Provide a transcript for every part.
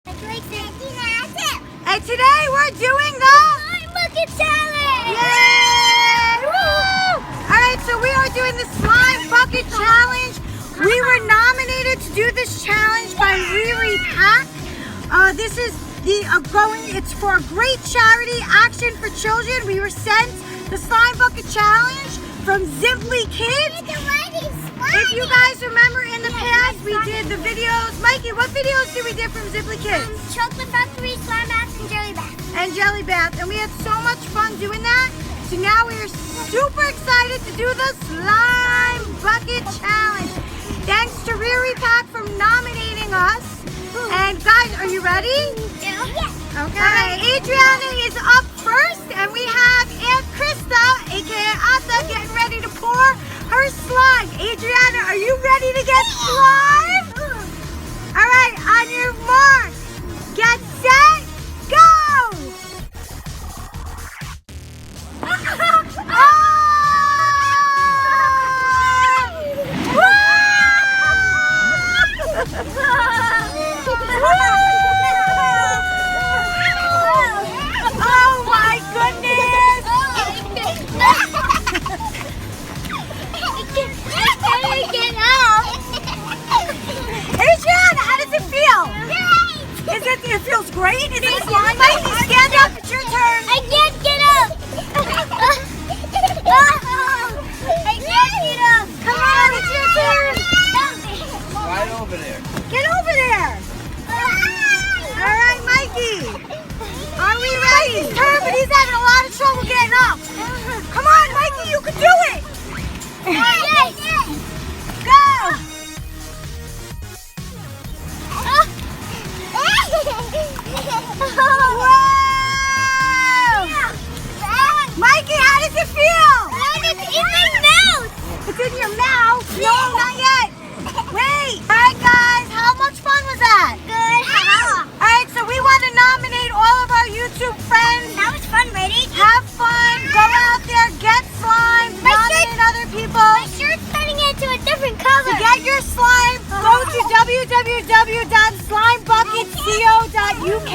And today we're doing the Slime Bucket Challenge! Yay! Woo! Alright, so we are doing the Slime Bucket Challenge. We were nominated to do this challenge by Riri Pack. This is it's for a great charity, Action for Children. We were sent the Slime Bucket Challenge from ZimpliKids. If you guys remember in the past, we did the videos. Mikey, what videos did we do from ZimpliKids? Chocolate Factory, Slime Baff, and Jelly Bath. And Jelly Bath. And we had so much fun doing that. So now we are super excited to do the Slime Bucket Challenge. Thanks to Riri Pack for nominating us. And guys, are you ready? Yeah. Okay. Adriana is up first, and we have Aunt Krista, aka Asa, getting ready to pour her slime. Adriana, are you ready to get slime? All right, on your mark, get set, go! Oh my goodness! Adriana, how does it feel? It feels great? Is it slime? Mikey, stand up. It's your turn. I can't get up. I can't get up. Come on, it's your turn. Right over there. Get over there. All right, Mikey. Are we ready? His turn, but he's having a lot of trouble getting up. Come on, Mikey, you can do it. Yes. Go. Whoa! Mikey, how does it feel? It's in my mouth. It's in your mouth? No, not yet. Wait. All right, guys, how much fun was that? Good. All right, so we want to nominate all of our YouTube friends. That was fun, ready? Have fun. Go out there, get slime, nominate other people. My shirt's turning into a different color. To get your slime, go to www.slimebucketco.uk.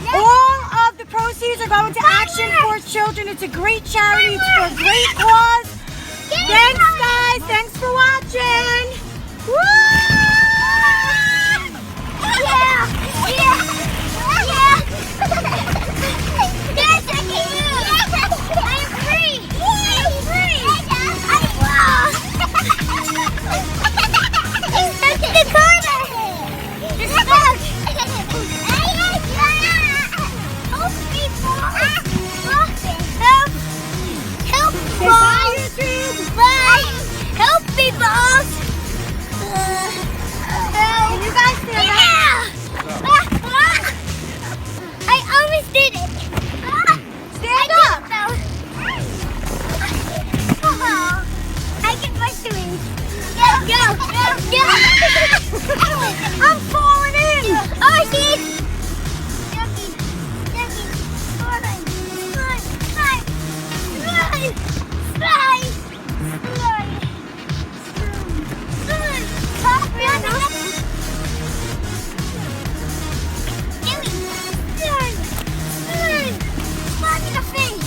All of the proceeds are going to Action for Children. It's a great charity. It's for a great cause. Thanks, guys. Thanks for watching. Woo! Yeah. Yes, I can move. I am free. I'm stuck in the corner. You're stuck. Help me, Help, Say bye, YouTube. Bye. Help me, boss. Can you guys stand up? I almost did it. Stand up. I can push the wings. Go. I'm falling in. Oh, shit.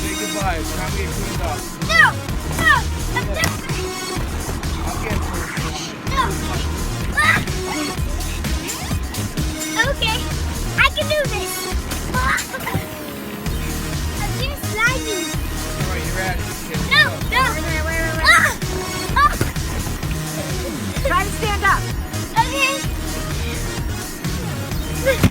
Say goodbye. It's time to get cleaned up. No, I'm different. I'll get it. Okay, I can do this. I'm too slimy. All right, you're ready. No. Try to stand up. Okay.